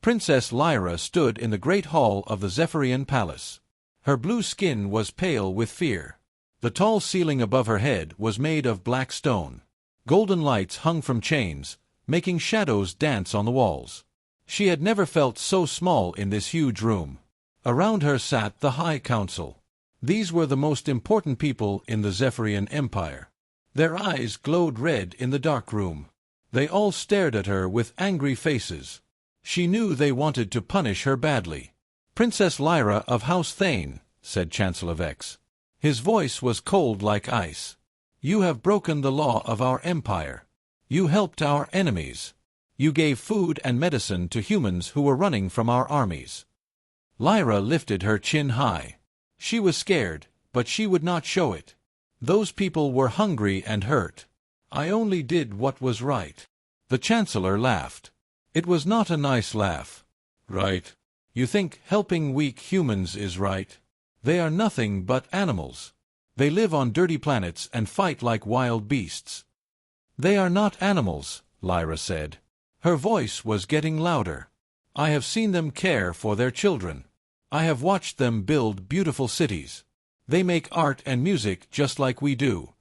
Princess Lyra stood in the great hall of the Zephyrian Palace. Her blue skin was pale with fear. The tall ceiling above her head was made of black stone. Golden lights hung from chains, making shadows dance on the walls. She had never felt so small in this huge room. Around her sat the High Council. These were the most important people in the Zephyrian Empire. Their eyes glowed red in the dark room. They all stared at her with angry faces. She knew they wanted to punish her badly. "Princess Lyra of House Thane," said Chancellor Vex. His voice was cold like ice. "You have broken the law of our empire. You helped our enemies. You gave food and medicine to humans who were running from our armies." Lyra lifted her chin high. She was scared, but she would not show it. Those people were hungry and hurt. "I only did what was right." The Chancellor laughed. It was not a nice laugh. "Right? You think helping weak humans is right? They are nothing but animals. They live on dirty planets and fight like wild beasts." "They are not animals," Lyra said. Her voice was getting louder. "I have seen them care for their children. I have watched them build beautiful cities. They make art and music just like we do."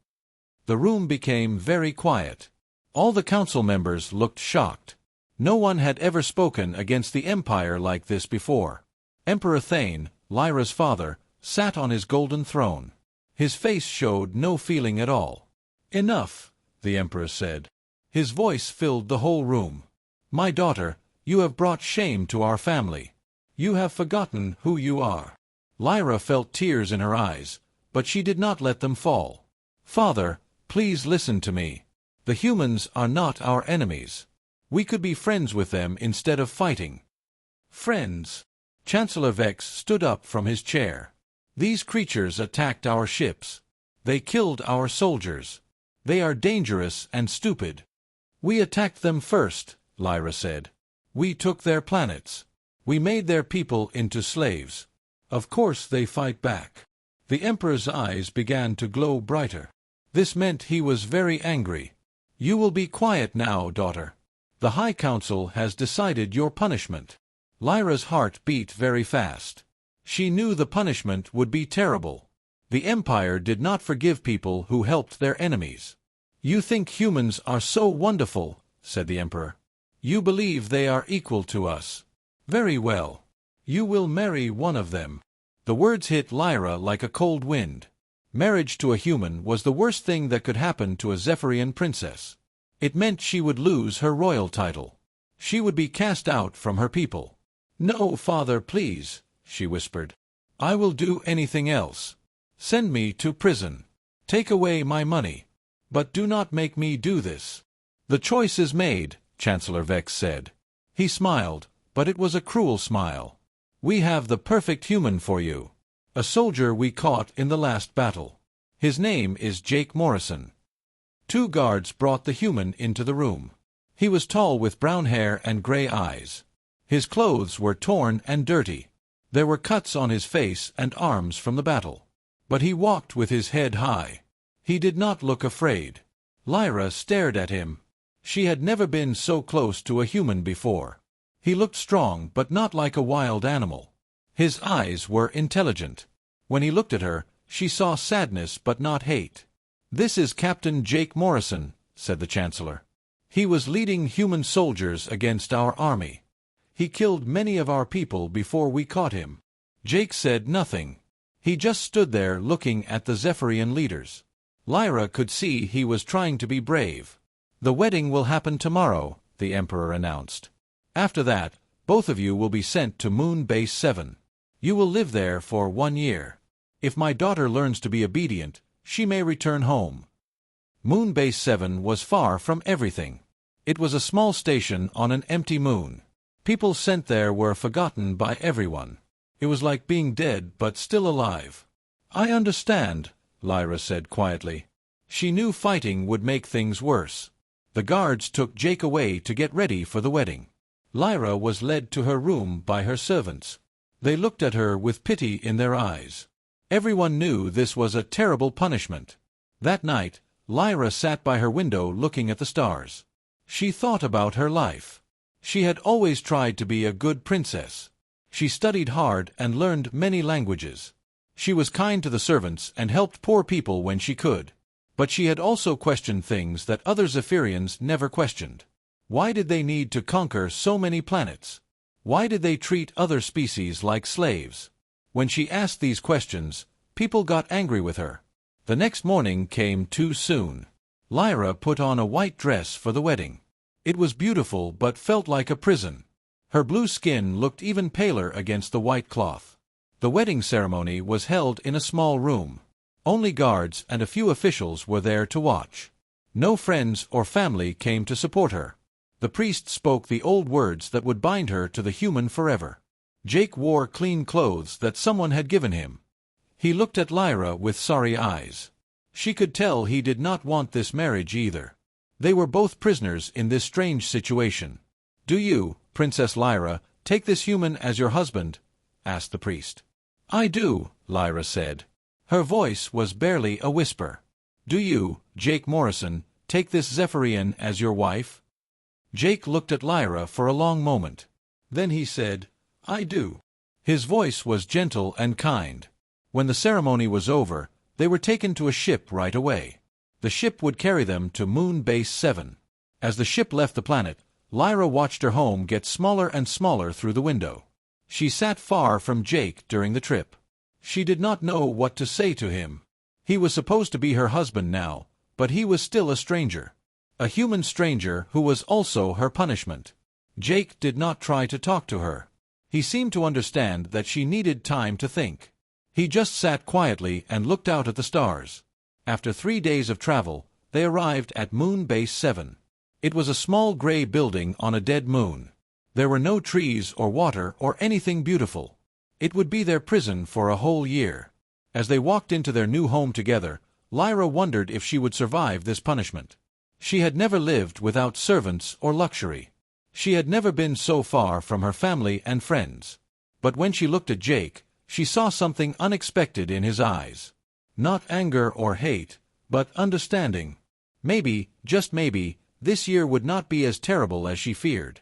The room became very quiet. All the council members looked shocked. No one had ever spoken against the Empire like this before. Emperor Thane, Lyra's father, sat on his golden throne. His face showed no feeling at all. "Enough," the Emperor said. His voice filled the whole room. "My daughter, you have brought shame to our family. You have forgotten who you are." Lyra felt tears in her eyes, but she did not let them fall. "Father, please listen to me. The humans are not our enemies. We could be friends with them instead of fighting." "Friends?" Chancellor Vex stood up from his chair. "These creatures attacked our ships. They killed our soldiers. They are dangerous and stupid." "We attacked them first," Lyra said. "We took their planets. We made their people into slaves. Of course they fight back." The Emperor's eyes began to glow brighter. This meant he was very angry. "You will be quiet now, daughter. The High Council has decided your punishment." Lyra's heart beat very fast. She knew the punishment would be terrible. The Empire did not forgive people who helped their enemies. "You think humans are so wonderful," said the Emperor. "You believe they are equal to us. Very well. You will marry one of them." The words hit Lyra like a cold wind. Marriage to a human was the worst thing that could happen to a Zephyrian princess. It meant she would lose her royal title. She would be cast out from her people. "No, father, please," she whispered. "I will do anything else. Send me to prison. Take away my money. But do not make me do this." "The choice is made," Chancellor Vex said. He smiled, but it was a cruel smile. "We have the perfect human for you. A soldier we caught in the last battle. His name is Jake Morrison." Two guards brought the human into the room. He was tall with brown hair and gray eyes. His clothes were torn and dirty. There were cuts on his face and arms from the battle. But he walked with his head high. He did not look afraid. Lyra stared at him. She had never been so close to a human before. He looked strong but not like a wild animal. His eyes were intelligent. When he looked at her, she saw sadness but not hate. "This is Captain Jake Morrison," said the Chancellor. "He was leading human soldiers against our army. He killed many of our people before we caught him." Jake said nothing. He just stood there looking at the Zephyrian leaders. Lyra could see he was trying to be brave. "The wedding will happen tomorrow," the Emperor announced. "After that, both of you will be sent to Moon Base 7. You will live there for 1 year. If my daughter learns to be obedient, she may return home." Moon Base 7 was far from everything. It was a small station on an empty moon. People sent there were forgotten by everyone. It was like being dead but still alive. "I understand," Lyra said quietly. She knew fighting would make things worse. The guards took Jake away to get ready for the wedding. Lyra was led to her room by her servants. They looked at her with pity in their eyes. Everyone knew this was a terrible punishment. That night, Lyra sat by her window looking at the stars. She thought about her life. She had always tried to be a good princess. She studied hard and learned many languages. She was kind to the servants and helped poor people when she could. But she had also questioned things that other Zephyrians never questioned. Why did they need to conquer so many planets? Why did they treat other species like slaves? When she asked these questions, people got angry with her. The next morning came too soon. Lyra put on a white dress for the wedding. It was beautiful but felt like a prison. Her blue skin looked even paler against the white cloth. The wedding ceremony was held in a small room. Only guards and a few officials were there to watch. No friends or family came to support her. The priest spoke the old words that would bind her to the human forever. Jake wore clean clothes that someone had given him. He looked at Lyra with sorry eyes. She could tell he did not want this marriage either. They were both prisoners in this strange situation. "Do you, Princess Lyra, take this human as your husband?" asked the priest. "I do," Lyra said. Her voice was barely a whisper. "Do you, Jake Morrison, take this Zephyrian as your wife?" Jake looked at Lyra for a long moment. Then he said, "I do." His voice was gentle and kind. When the ceremony was over, they were taken to a ship right away. The ship would carry them to Moon Base 7. As the ship left the planet, Lyra watched her home get smaller and smaller through the window. She sat far from Jake during the trip. She did not know what to say to him. He was supposed to be her husband now, but he was still a stranger. A human stranger who was also her punishment. Jake did not try to talk to her. He seemed to understand that she needed time to think. He just sat quietly and looked out at the stars. After 3 days of travel, they arrived at Moon Base 7. It was a small gray building on a dead moon. There were no trees or water or anything beautiful. It would be their prison for a whole year. As they walked into their new home together, Lyra wondered if she would survive this punishment. She had never lived without servants or luxury. She had never been so far from her family and friends. But when she looked at Jake, she saw something unexpected in his eyes. Not anger or hate, but understanding. Maybe, just maybe, this year would not be as terrible as she feared.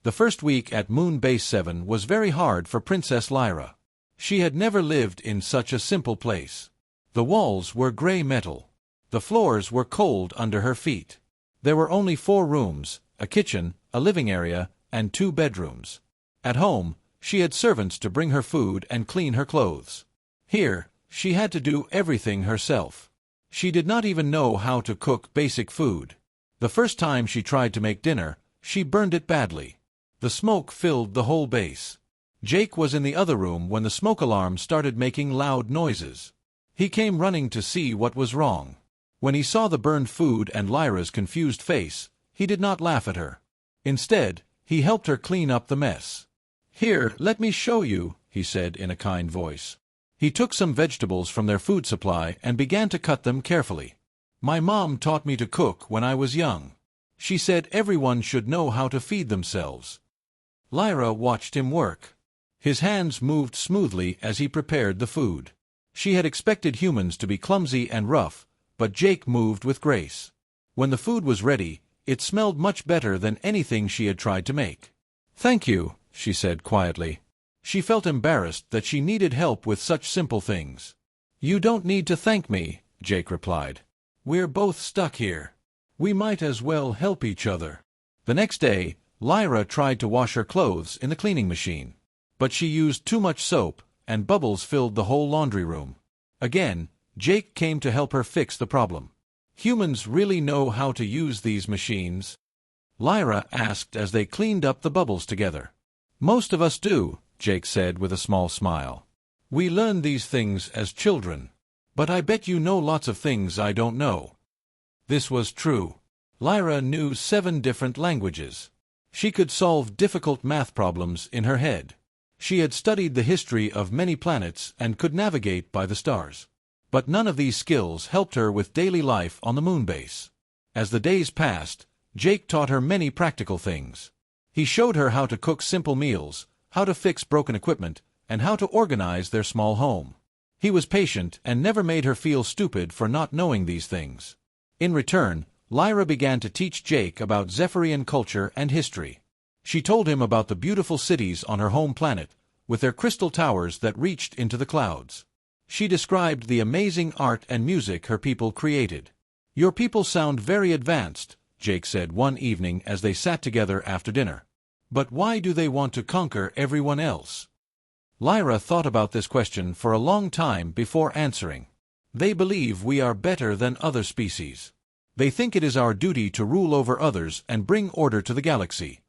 The first week at Moon Base 7 was very hard for Princess Lyra. She had never lived in such a simple place. The walls were gray metal. The floors were cold under her feet. There were only 4 rooms, a kitchen, a living area, and 2 bedrooms. At home, she had servants to bring her food and clean her clothes. Here, she had to do everything herself. She did not even know how to cook basic food. The first time she tried to make dinner, she burned it badly. The smoke filled the whole base. Jake was in the other room when the smoke alarm started making loud noises. He came running to see what was wrong. When he saw the burned food and Lyra's confused face, he did not laugh at her. Instead, he helped her clean up the mess. "Here, let me show you," he said in a kind voice. He took some vegetables from their food supply and began to cut them carefully. "My mom taught me to cook when I was young. She said everyone should know how to feed themselves." Lyra watched him work. His hands moved smoothly as he prepared the food. She had expected humans to be clumsy and rough, but Jake moved with grace. When the food was ready, it smelled much better than anything she had tried to make. "Thank you," she said quietly. She felt embarrassed that she needed help with such simple things. "You don't need to thank me," Jake replied. "We're both stuck here. We might as well help each other." The next day, Lyra tried to wash her clothes in the cleaning machine. But she used too much soap, and bubbles filled the whole laundry room. Again, Jake came to help her fix the problem. "Humans really know how to use these machines?" Lyra asked as they cleaned up the bubbles together. "Most of us do," Jake said with a small smile. "We learn these things as children. But I bet you know lots of things I don't know." This was true. Lyra knew 7 different languages. She could solve difficult math problems in her head. She had studied the history of many planets and could navigate by the stars. But none of these skills helped her with daily life on the moon base. As the days passed, Jake taught her many practical things. He showed her how to cook simple meals, how to fix broken equipment, and how to organize their small home. He was patient and never made her feel stupid for not knowing these things. In return, Lyra began to teach Jake about Zephyrian culture and history. She told him about the beautiful cities on her home planet, with their crystal towers that reached into the clouds. She described the amazing art and music her people created. "Your people sound very advanced," Jake said one evening as they sat together after dinner. "But why do they want to conquer everyone else?" Lyra thought about this question for a long time before answering. "They believe we are better than other species. They think it is our duty to rule over others and bring order to the galaxy."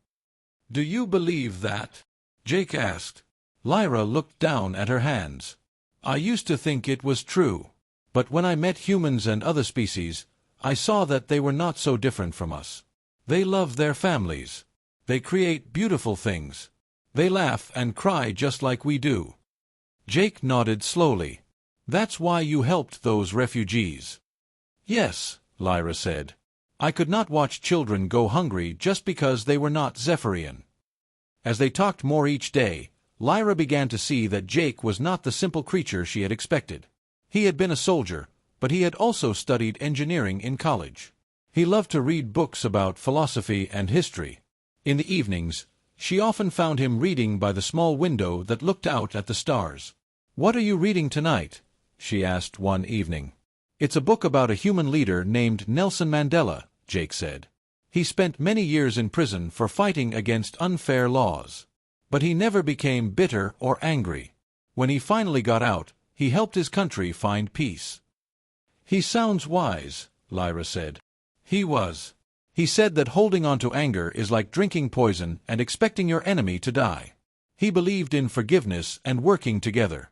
"Do you believe that?" Jake asked. Lyra looked down at her hands. "I used to think it was true. But when I met humans and other species, I saw that they were not so different from us. They love their families. They create beautiful things. They laugh and cry just like we do." Jake nodded slowly. "That's why you helped those refugees." "Yes," Lyra said. "I could not watch children go hungry just because they were not Zephyrian." As they talked more each day, Lyra began to see that Jake was not the simple creature she had expected. He had been a soldier, but he had also studied engineering in college. He loved to read books about philosophy and history. In the evenings, she often found him reading by the small window that looked out at the stars. "What are you reading tonight?" she asked one evening. "It's a book about a human leader named Nelson Mandela," Jake said. "He spent many years in prison for fighting against unfair laws. But he never became bitter or angry. When he finally got out, he helped his country find peace." "He sounds wise," Lyra said. "He was. He said that holding on to anger is like drinking poison and expecting your enemy to die. He believed in forgiveness and working together."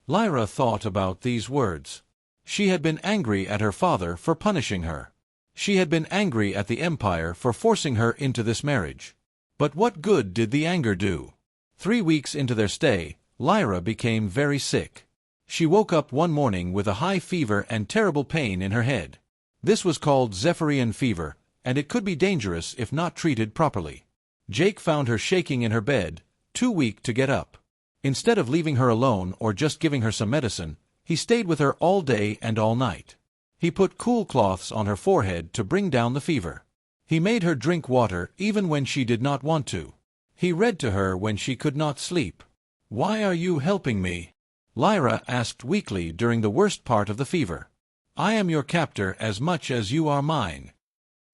Lyra thought about these words. She had been angry at her father for punishing her. She had been angry at the Empire for forcing her into this marriage. But what good did the anger do? 3 weeks into their stay, Lyra became very sick. She woke up one morning with a high fever and terrible pain in her head. This was called Zephyrian fever, and it could be dangerous if not treated properly. Jake found her shaking in her bed, too weak to get up. Instead of leaving her alone or just giving her some medicine, he stayed with her all day and all night. He put cool cloths on her forehead to bring down the fever. He made her drink water even when she did not want to. He read to her when she could not sleep. "Why are you helping me?" Lyra asked weakly during the worst part of the fever. "I am your captor as much as you are mine."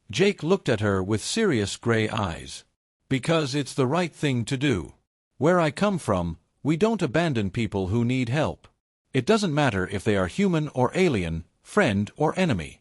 Jake looked at her with serious gray eyes. "Because it's the right thing to do. Where I come from, we don't abandon people who need help. It doesn't matter if they are human or alien, friend or enemy."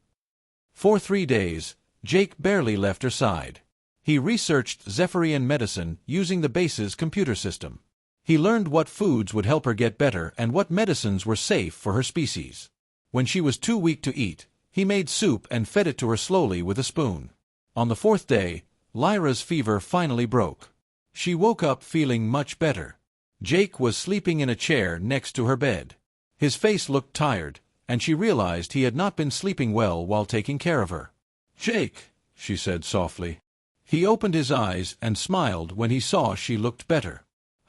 For 3 days, Jake barely left her side. He researched Zephyrian medicine using the base's computer system. He learned what foods would help her get better and what medicines were safe for her species. When she was too weak to eat, he made soup and fed it to her slowly with a spoon. On the 4th day, Lyra's fever finally broke. She woke up feeling much better. Jake was sleeping in a chair next to her bed. His face looked tired, and she realized he had not been sleeping well while taking care of her. "Jake," she said softly. He opened his eyes and smiled when he saw she looked better.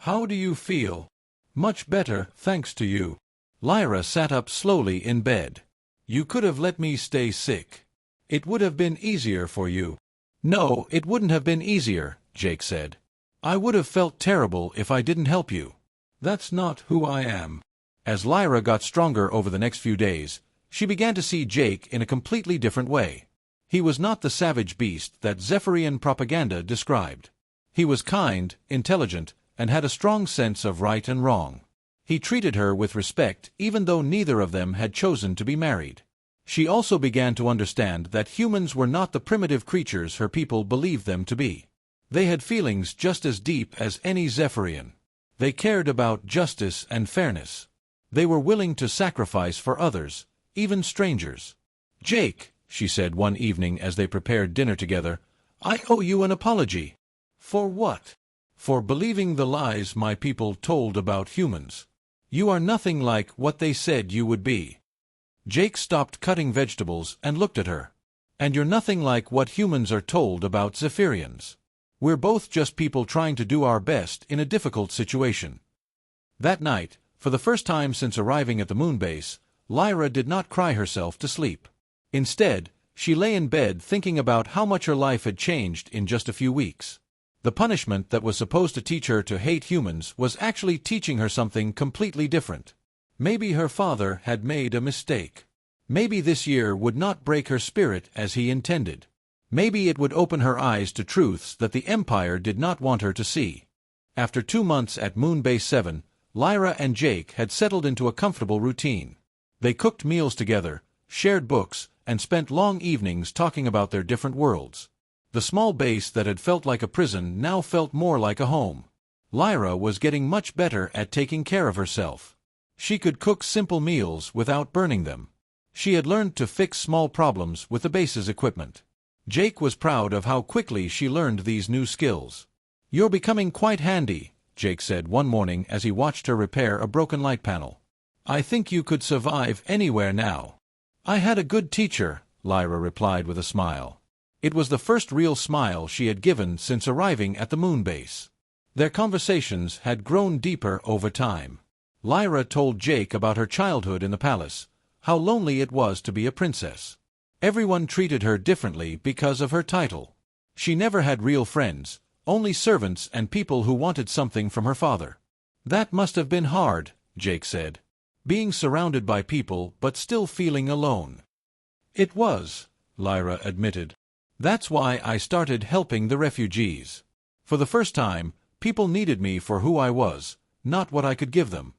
"How do you feel?" "Much better, thanks to you." Lyra sat up slowly in bed. "You could have let me stay sick. It would have been easier for you." "No, it wouldn't have been easier," Jake said. "I would have felt terrible if I didn't help you. That's not who I am." As Lyra got stronger over the next few days, she began to see Jake in a completely different way. He was not the savage beast that Zephyrian propaganda described. He was kind, intelligent, and had a strong sense of right and wrong. He treated her with respect even though neither of them had chosen to be married. She also began to understand that humans were not the primitive creatures her people believed them to be. They had feelings just as deep as any Zephyrian. They cared about justice and fairness. They were willing to sacrifice for others, even strangers. "Jake," she said one evening as they prepared dinner together, "I owe you an apology." "For what?" "For believing the lies my people told about humans. You are nothing like what they said you would be." Jake stopped cutting vegetables and looked at her. "And you're nothing like what humans are told about Zephyrians. We're both just people trying to do our best in a difficult situation." That night, for the first time since arriving at the moon base, Lyra did not cry herself to sleep. Instead, she lay in bed thinking about how much her life had changed in just a few weeks. The punishment that was supposed to teach her to hate humans was actually teaching her something completely different. Maybe her father had made a mistake. Maybe this year would not break her spirit as he intended. Maybe it would open her eyes to truths that the Empire did not want her to see. After 2 months at Moon Base 7, Lyra and Jake had settled into a comfortable routine. They cooked meals together, shared books, and spent long evenings talking about their different worlds. The small base that had felt like a prison now felt more like a home. Lyra was getting much better at taking care of herself. She could cook simple meals without burning them. She had learned to fix small problems with the base's equipment. Jake was proud of how quickly she learned these new skills. "You're becoming quite handy," Jake said one morning as he watched her repair a broken light panel. "I think you could survive anywhere now." "I had a good teacher," Lyra replied with a smile. It was the first real smile she had given since arriving at the moon base. Their conversations had grown deeper over time. Lyra told Jake about her childhood in the palace, how lonely it was to be a princess. Everyone treated her differently because of her title. She never had real friends, only servants and people who wanted something from her father. "That must have been hard," Jake said. "Being surrounded by people but still feeling alone." "It was," Lyra admitted. "That's why I started helping the refugees. For the first time, people needed me for who I was, not what I could give them."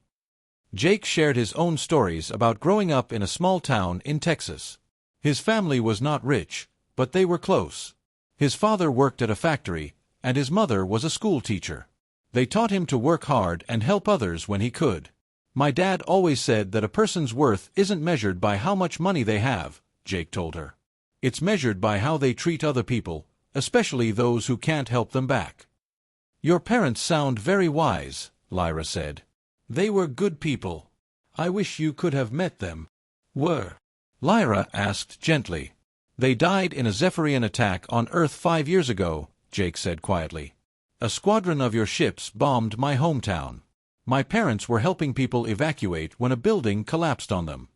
Jake shared his own stories about growing up in a small town in Texas. His family was not rich, but they were close. His father worked at a factory, and his mother was a school teacher. They taught him to work hard and help others when he could. "My dad always said that a person's worth isn't measured by how much money they have," Jake told her. "It's measured by how they treat other people, especially those who can't help them back." "Your parents sound very wise," Lyra said. "They were good people. I wish you could have met them." "Were?" Lyra asked gently. "They died in a Zephyrian attack on Earth 5 years ago," Jake said quietly. "A squadron of your ships bombed my hometown. My parents were helping people evacuate when a building collapsed on them."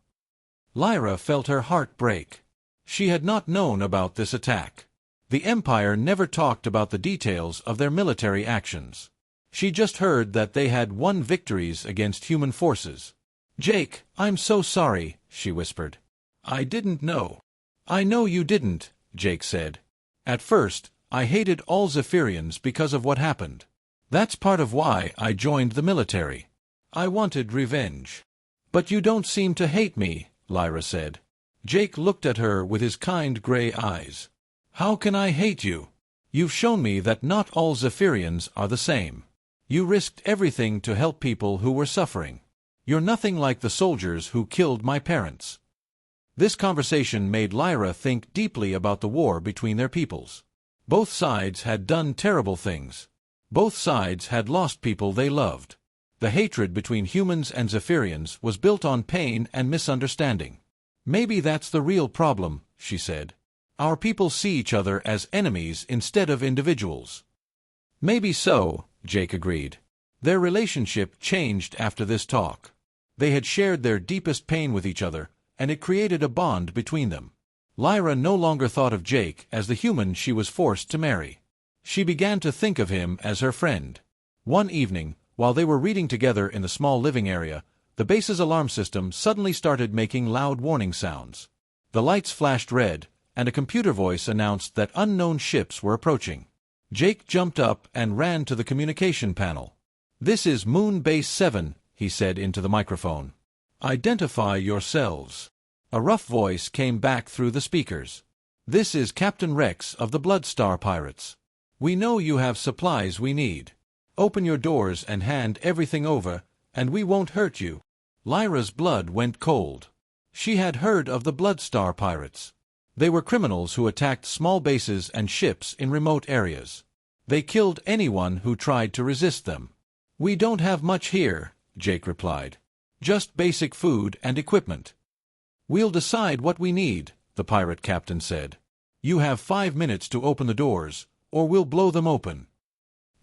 Lyra felt her heart break. She had not known about this attack. The Empire never talked about the details of their military actions. She just heard that they had won victories against human forces. "Jake, I'm so sorry," she whispered. "I didn't know." "I know you didn't," Jake said. "At first, I hated all Zephyrians because of what happened. That's part of why I joined the military. I wanted revenge." "But you don't seem to hate me," Lyra said. Jake looked at her with his kind gray eyes. "How can I hate you? You've shown me that not all Zephyrians are the same. You risked everything to help people who were suffering. You're nothing like the soldiers who killed my parents." This conversation made Lyra think deeply about the war between their peoples. Both sides had done terrible things. Both sides had lost people they loved. The hatred between humans and Zephyrians was built on pain and misunderstanding. "Maybe that's the real problem," she said. "Our people see each other as enemies instead of individuals." "Maybe so," Jake agreed. Their relationship changed after this talk. They had shared their deepest pain with each other, and it created a bond between them. Lyra no longer thought of Jake as the human she was forced to marry. She began to think of him as her friend. One evening, while they were reading together in the small living area, the base's alarm system suddenly started making loud warning sounds. The lights flashed red, and a computer voice announced that unknown ships were approaching. Jake jumped up and ran to the communication panel. "This is Moon Base 7, he said into the microphone. "Identify yourselves." A rough voice came back through the speakers. "This is Captain Rex of the Bloodstar Pirates. We know you have supplies we need. Open your doors and hand everything over, and we won't hurt you." Lyra's blood went cold. She had heard of the Bloodstar Pirates. They were criminals who attacked small bases and ships in remote areas. They killed anyone who tried to resist them. "We don't have much here," Jake replied. "Just basic food and equipment." "We'll decide what we need," the pirate captain said. "You have 5 minutes to open the doors, or we'll blow them open."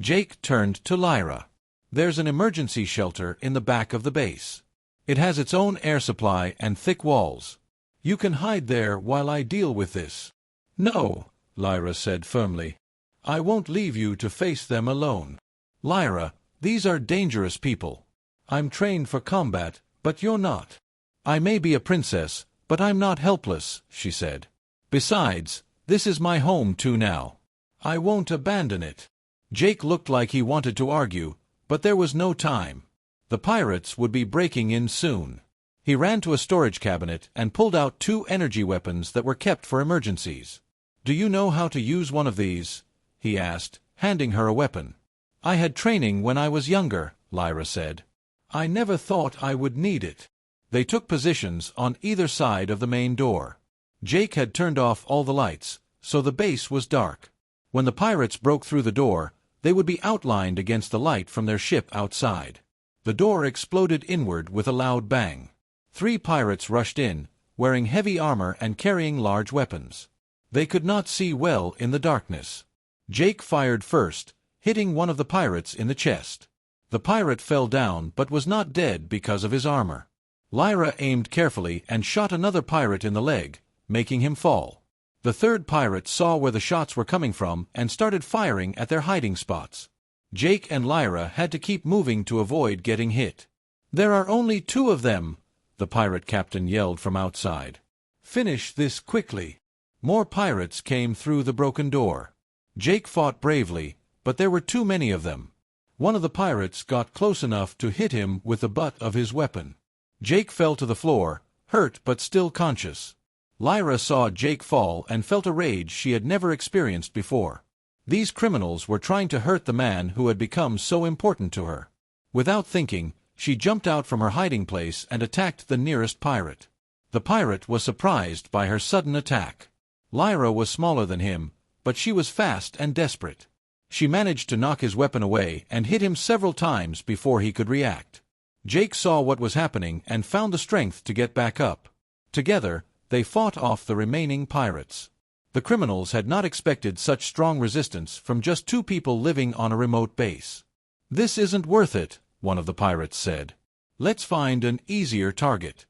Jake turned to Lyra. "There's an emergency shelter in the back of the base. It has its own air supply and thick walls. You can hide there while I deal with this." "No," Lyra said firmly. I won't leave you to face them alone. Lyra, these are dangerous people. I'm trained for combat, but you're not. I may be a princess, but I'm not helpless, she said. Besides, this is my home too now. I won't abandon it. Jake looked like he wanted to argue, but there was no time. The pirates would be breaking in soon. He ran to a storage cabinet and pulled out 2 energy weapons that were kept for emergencies. Do you know how to use one of these? He asked, handing her a weapon. I had training when I was younger, Lyra said. I never thought I would need it. They took positions on either side of the main door. Jake had turned off all the lights, so the base was dark. When the pirates broke through the door, they would be outlined against the light from their ship outside. The door exploded inward with a loud bang. 3 pirates rushed in, wearing heavy armor and carrying large weapons. They could not see well in the darkness. Jake fired first, hitting one of the pirates in the chest. The pirate fell down but was not dead because of his armor. Lyra aimed carefully and shot another pirate in the leg, making him fall. The 3rd pirate saw where the shots were coming from and started firing at their hiding spots. Jake and Lyra had to keep moving to avoid getting hit. There are only 2 of them, the pirate captain yelled from outside. Finish this quickly. More pirates came through the broken door. Jake fought bravely, but there were too many of them. One of the pirates got close enough to hit him with the butt of his weapon. Jake fell to the floor, hurt but still conscious. Lyra saw Jake fall and felt a rage she had never experienced before. These criminals were trying to hurt the man who had become so important to her. Without thinking, she jumped out from her hiding place and attacked the nearest pirate. The pirate was surprised by her sudden attack. Lyra was smaller than him, but she was fast and desperate. She managed to knock his weapon away and hit him several times before he could react. Jake saw what was happening and found the strength to get back up. Together, they fought off the remaining pirates. The criminals had not expected such strong resistance from just 2 people living on a remote base. This isn't worth it, one of the pirates said. Let's find an easier target.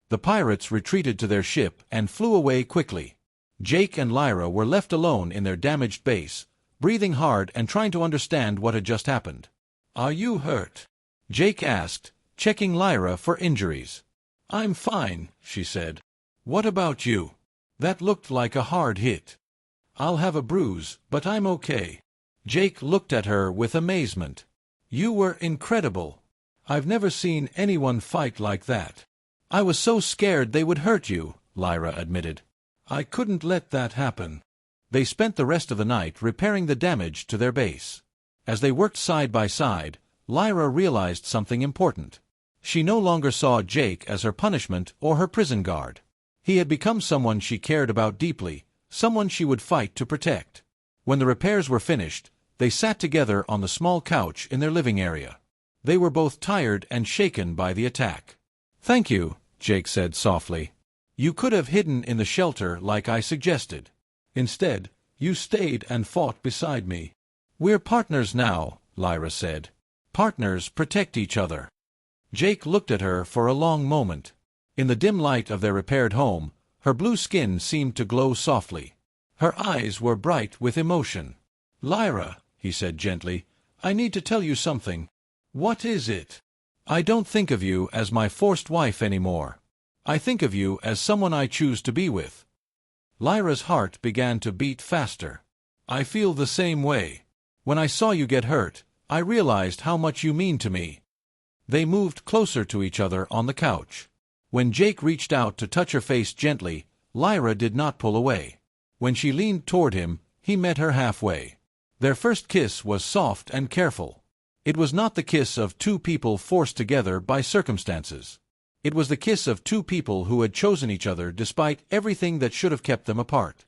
The pirates retreated to their ship and flew away quickly. Jake and Lyra were left alone in their damaged base, breathing hard and trying to understand what had just happened. Are you hurt? Jake asked, checking Lyra for injuries. I'm fine, she said. What about you? That looked like a hard hit. I'll have a bruise, but I'm okay. Jake looked at her with amazement. You were incredible. I've never seen anyone fight like that. I was so scared they would hurt you, Lyra admitted. I couldn't let that happen. They spent the rest of the night repairing the damage to their base. As they worked side by side, Lyra realized something important. She no longer saw Jake as her punishment or her prison guard. He had become someone she cared about deeply, someone she would fight to protect. When the repairs were finished, they sat together on the small couch in their living area. They were both tired and shaken by the attack. Thank you, Jake said softly. You could have hidden in the shelter like I suggested. Instead, you stayed and fought beside me. We're partners now, Lyra said. Partners protect each other. Jake looked at her for a long moment. In the dim light of their repaired home, her blue skin seemed to glow softly. Her eyes were bright with emotion. Lyra, he said gently, I need to tell you something. What is it? I don't think of you as my forced wife anymore. I think of you as someone I choose to be with. Lyra's heart began to beat faster. I feel the same way. When I saw you get hurt, I realized how much you mean to me. They moved closer to each other on the couch. When Jake reached out to touch her face gently, Lyra did not pull away. When she leaned toward him, he met her halfway. Their first kiss was soft and careful. It was not the kiss of 2 people forced together by circumstances. It was the kiss of 2 people who had chosen each other despite everything that should have kept them apart.